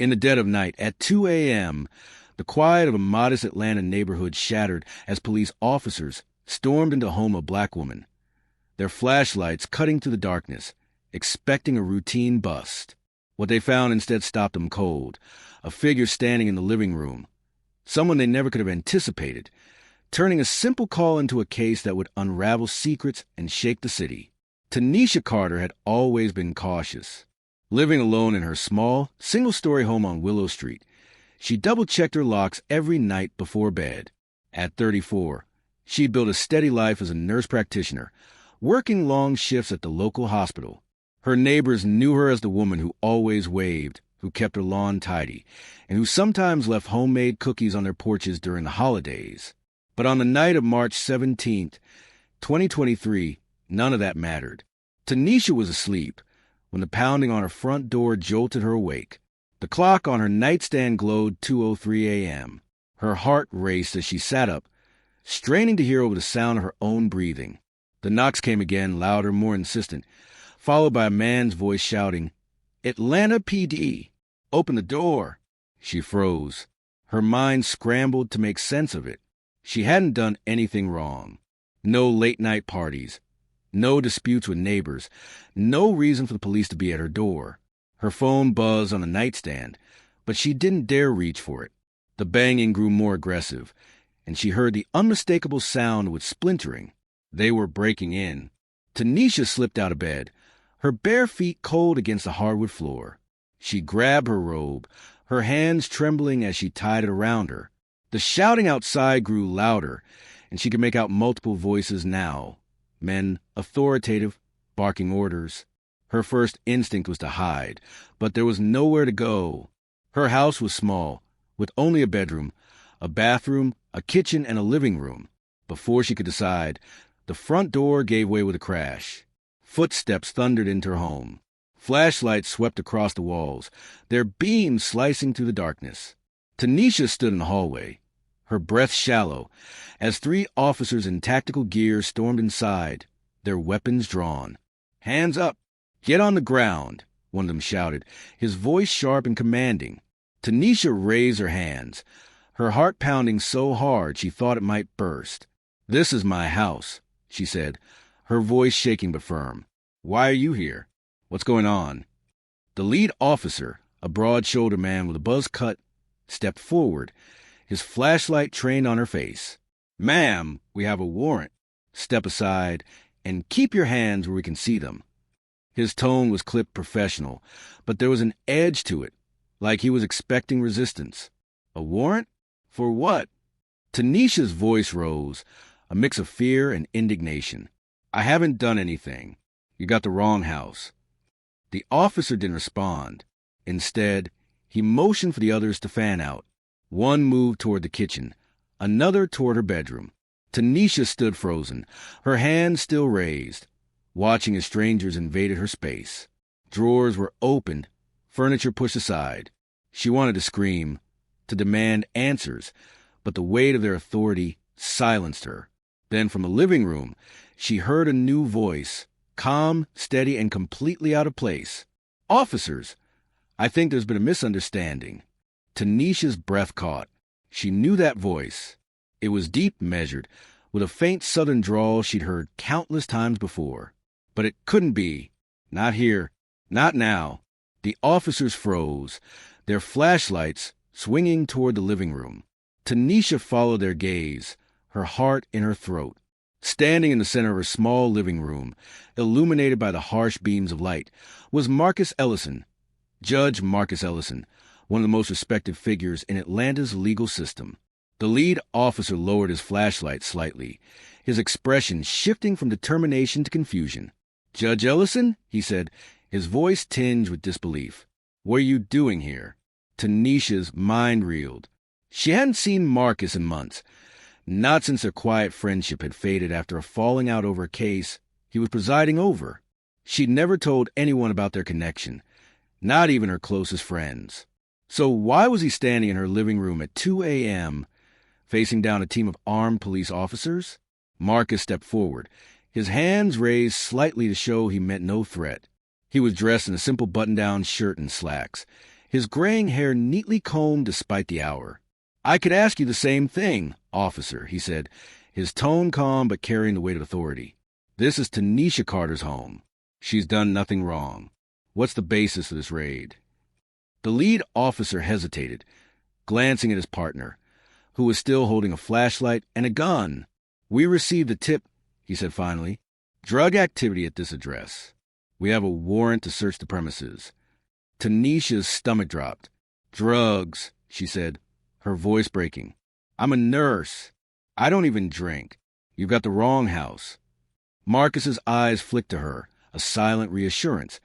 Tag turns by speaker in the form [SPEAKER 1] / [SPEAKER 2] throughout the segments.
[SPEAKER 1] In the dead of night, at 2 a.m., the quiet of a modest Atlanta neighborhood shattered as police officers stormed into the home of a black woman, their flashlights cutting through the darkness, expecting a routine bust. What they found instead stopped them cold, a figure standing in the living room, someone they never could have anticipated, turning a simple call into a case that would unravel secrets and shake the city. Tanisha Carter had always been cautious. Living alone in her small, single-story home on Willow Street, she double-checked her locks every night before bed. At 34, she'd built a steady life as a nurse practitioner, working long shifts at the local hospital. Her neighbors knew her as the woman who always waved, who kept her lawn tidy, and who sometimes left homemade cookies on their porches during the holidays. But on the night of March 17th, 2023, none of that mattered. Tanisha was asleep when the pounding on her front door jolted her awake. The clock on her nightstand glowed 2:03 a.m. Her heart raced as she sat up, straining to hear over the sound of her own breathing. The knocks came again, louder, more insistent, followed by a man's voice shouting, "Atlanta PD, open the door." She froze. Her mind scrambled to make sense of it. She hadn't done anything wrong. No late-night parties. No disputes with neighbors. No reason for the police to be at her door. Her phone buzzed on the nightstand, but she didn't dare reach for it. The banging grew more aggressive, and she heard the unmistakable sound with splintering. They were breaking in. Tanisha slipped out of bed, her bare feet cold against the hardwood floor. She grabbed her robe, her hands trembling as she tied it around her. The shouting outside grew louder, and she could make out multiple voices now. Men, authoritative, barking orders. Her first instinct was to hide, but there was nowhere to go. Her house was small, with only a bedroom, a bathroom, a kitchen, and a living room. Before she could decide, the front door gave way with a crash. Footsteps thundered into her home. Flashlights swept across the walls, their beams slicing through the darkness. Tanisha stood in the hallway, her breath shallow, as 3 officers in tactical gear stormed inside, their weapons drawn. "Hands up! Get on the ground!" one of them shouted, his voice sharp and commanding. Tanisha raised her hands, her heart pounding so hard she thought it might burst. "This is my house," she said, her voice shaking but firm. "Why are you here? What's going on?" The lead officer, a broad-shouldered man with a buzz cut, stepped forward, his flashlight trained on her face. "Ma'am, we have a warrant. Step aside and keep your hands where we can see them." His tone was clipped professional, but there was an edge to it, like he was expecting resistance. "A warrant? For what?" Tanisha's voice rose, a mix of fear and indignation. "I haven't done anything. You got the wrong house." The officer didn't respond. Instead, he motioned for the others to fan out. One moved toward the kitchen, another toward her bedroom. Tanisha stood frozen, her hands still raised, watching as strangers invaded her space. Drawers were opened, furniture pushed aside. She wanted to scream, to demand answers, but the weight of their authority silenced her. Then from the living room, she heard a new voice, calm, steady, and completely out of place. "Officers, I think there's been a misunderstanding." Tanisha's breath caught. She knew that voice. It was deep, measured, with a faint southern drawl she'd heard countless times before. But it couldn't be. Not here. Not now. The officers froze, their flashlights swinging toward the living room. Tanisha followed their gaze, her heart in her throat. Standing in the center of her small living room, illuminated by the harsh beams of light, was Marcus Ellison, Judge Marcus Ellison, one of the most respected figures in Atlanta's legal system. The lead officer lowered his flashlight slightly, his expression shifting from determination to confusion. "Judge Ellison?" he said, his voice tinged with disbelief. "What are you doing here?" Tanisha's mind reeled. She hadn't seen Marcus in months, not since their quiet friendship had faded after a falling out over a case he was presiding over. She'd never told anyone about their connection, not even her closest friends. So why was he standing in her living room at 2 a.m., facing down a team of armed police officers? Marcus stepped forward, his hands raised slightly to show he meant no threat. He was dressed in a simple button-down shirt and slacks, his graying hair neatly combed despite the hour. "I could ask you the same thing, officer," he said, his tone calm but carrying the weight of authority. "This is Tanisha Carter's home. She's done nothing wrong. What's the basis of this raid?" The lead officer hesitated, glancing at his partner, who was still holding a flashlight and a gun. "We received a tip," he said finally. "Drug activity at this address. We have a warrant to search the premises." Tanisha's stomach dropped. "Drugs," she said, her voice breaking. "I'm a nurse. I don't even drink. You've got the wrong house." Marcus's eyes flicked to her, a silent reassurance,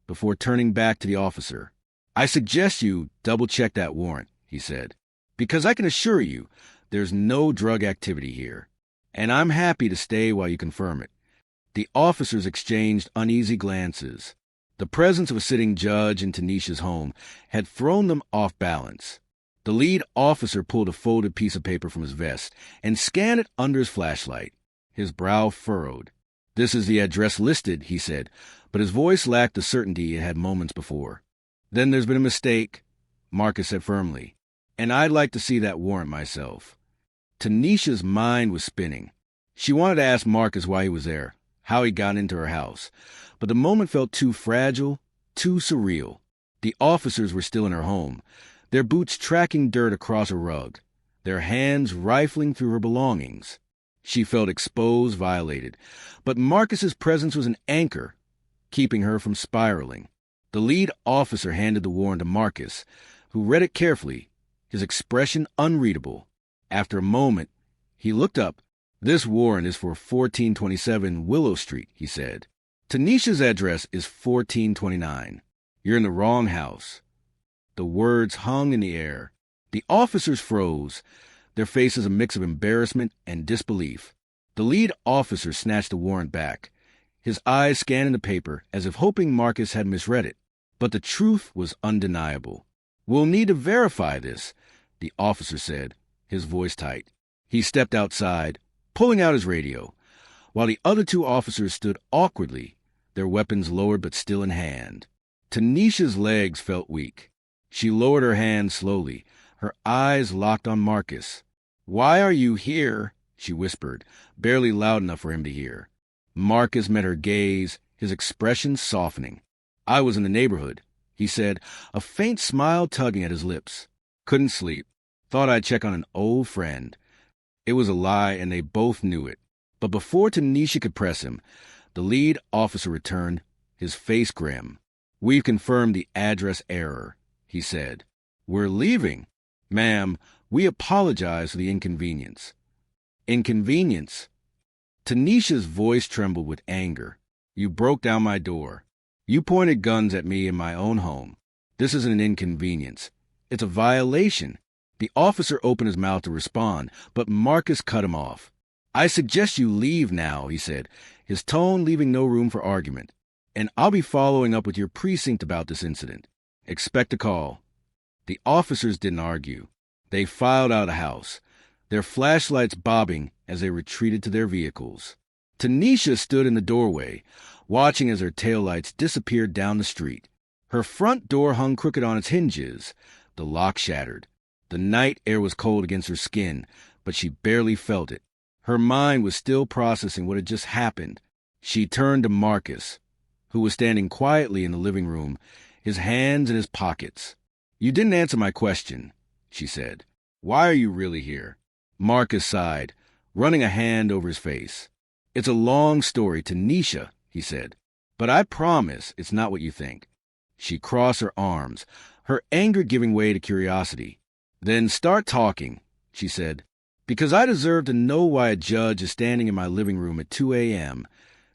[SPEAKER 1] before turning back to the officer. "I suggest you double-check that warrant," he said, "because I can assure you there's no drug activity here, and I'm happy to stay while you confirm it." The officers exchanged uneasy glances. The presence of a sitting judge in Tanisha's home had thrown them off balance. The lead officer pulled a folded piece of paper from his vest and scanned it under his flashlight. His brow furrowed. "This is the address listed," he said, but his voice lacked the certainty it had moments before. "Then there's been a mistake," Marcus said firmly, "and I'd like to see that warrant myself." Tanisha's mind was spinning. She wanted to ask Marcus why he was there, how he got into her house, but the moment felt too fragile, too surreal. The officers were still in her home, their boots tracking dirt across a rug, their hands rifling through her belongings. She felt exposed, violated, but Marcus's presence was an anchor, keeping her from spiraling. The lead officer handed the warrant to Marcus, who read it carefully, his expression unreadable. After a moment, he looked up. "This warrant is for 1427 Willow Street," he said. "Tanisha's address is 1429. You're in the wrong house." The words hung in the air. The officers froze, their faces a mix of embarrassment and disbelief. The lead officer snatched the warrant back, his eyes scanning the paper as if hoping Marcus had misread it. But the truth was undeniable. "We'll need to verify this," the officer said, his voice tight. He stepped outside, pulling out his radio, while the other two officers stood awkwardly, their weapons lowered but still in hand. Tanisha's legs felt weak. She lowered her hand slowly, her eyes locked on Marcus. "Why are you here?" she whispered, barely loud enough for him to hear. Marcus met her gaze, his expression softening. "I was in the neighborhood," he said, a faint smile tugging at his lips. "Couldn't sleep. Thought I'd check on an old friend." It was a lie, and they both knew it. But before Tanisha could press him, the lead officer returned, his face grim. "We've confirmed the address error," he said. "We're leaving. Ma'am, we apologize for the inconvenience." "Inconvenience?" Tanisha's voice trembled with anger. "You broke down my door. You pointed guns at me in my own home. This isn't an inconvenience. It's a violation." The officer opened his mouth to respond, but Marcus cut him off. "I suggest you leave now," he said, his tone leaving no room for argument. "And I'll be following up with your precinct about this incident. Expect a call." The officers didn't argue. They filed out of the house, their flashlights bobbing as they retreated to their vehicles. Tanisha stood in the doorway, watching as her taillights disappeared down the street. Her front door hung crooked on its hinges, the lock shattered. The night air was cold against her skin, but she barely felt it. Her mind was still processing what had just happened. She turned to Marcus, who was standing quietly in the living room, his hands in his pockets. "You didn't answer my question," she said. "Why are you really here?" Marcus sighed, running a hand over his face. "It's a long story, Tanisha," he said, "but I promise it's not what you think." She crossed her arms, her anger giving way to curiosity. "Then start talking," she said, "because I deserve to know why a judge is standing in my living room at 2 a.m.,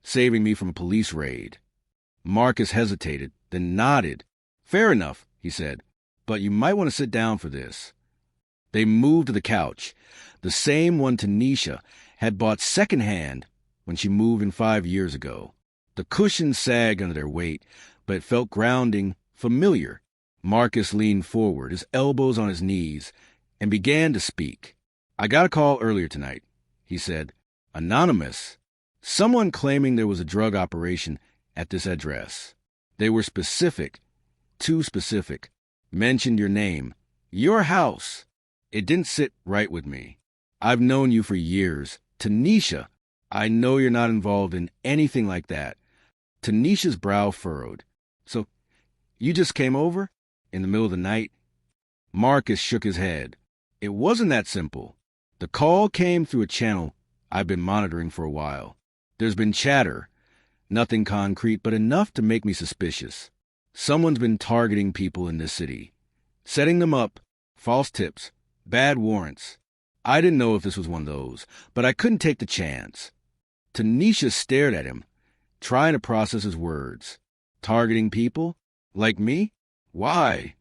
[SPEAKER 1] saving me from a police raid." Marcus hesitated, then nodded. "Fair enough," he said, "but you might want to sit down for this." They moved to the couch, the same one Tanisha had bought secondhand when she moved in 5 years ago. The cushions sagged under their weight, but it felt grounding, familiar. Marcus leaned forward, his elbows on his knees, and began to speak. "I got a call earlier tonight," he said. "Anonymous. Someone claiming there was a drug operation at this address. They were specific, too specific. mentioned your name, your house. It didn't sit right with me. I've known you for years. Tanisha, I know you're not involved in anything like that. Tanisha's brow furrowed. So, you just came over? In the middle of the night? Marcus shook his head. It wasn't that simple. The call came through a channel I've been monitoring for a while. There's been chatter. Nothing concrete, but enough to make me suspicious. Someone's been targeting people in this city. Setting them up, false tips, bad warrants. I didn't know if this was one of those, but I couldn't take the chance. Tanisha stared at him, trying to process his words. Targeting people? Like me? Why?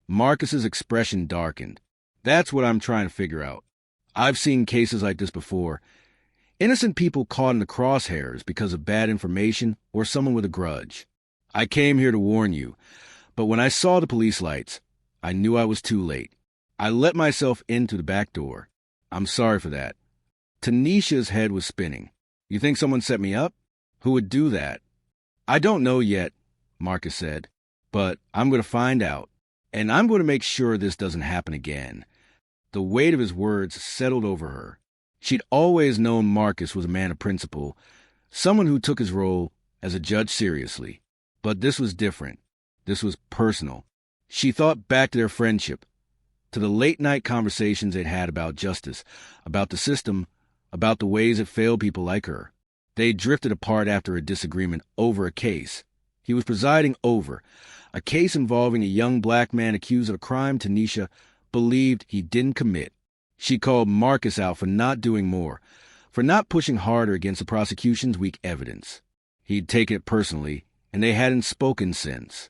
[SPEAKER 1] Marcus's expression darkened. That's what I'm trying to figure out. I've seen cases like this before. Innocent people caught in the crosshairs because of bad information or someone with a grudge. I came here to warn you, but when I saw the police lights, I knew I was too late. I let myself in through the back door. I'm sorry for that. Tanisha's head was spinning. You think someone set me up? Who would do that? I don't know yet, Marcus said, but I'm going to find out, and I'm going to make sure this doesn't happen again. The weight of his words settled over her. She'd always known Marcus was a man of principle, someone who took his role as a judge seriously. But this was different. This was personal. She thought back to their friendship, to the late-night conversations they'd had about justice, about the system, about the ways it failed people like her. They drifted apart after a disagreement over a case he was presiding over, a case involving a young black man accused of a crime Tanisha believed he didn't commit. She called Marcus out for not doing more, for not pushing harder against the prosecution's weak evidence. He'd taken it personally, and they hadn't spoken since.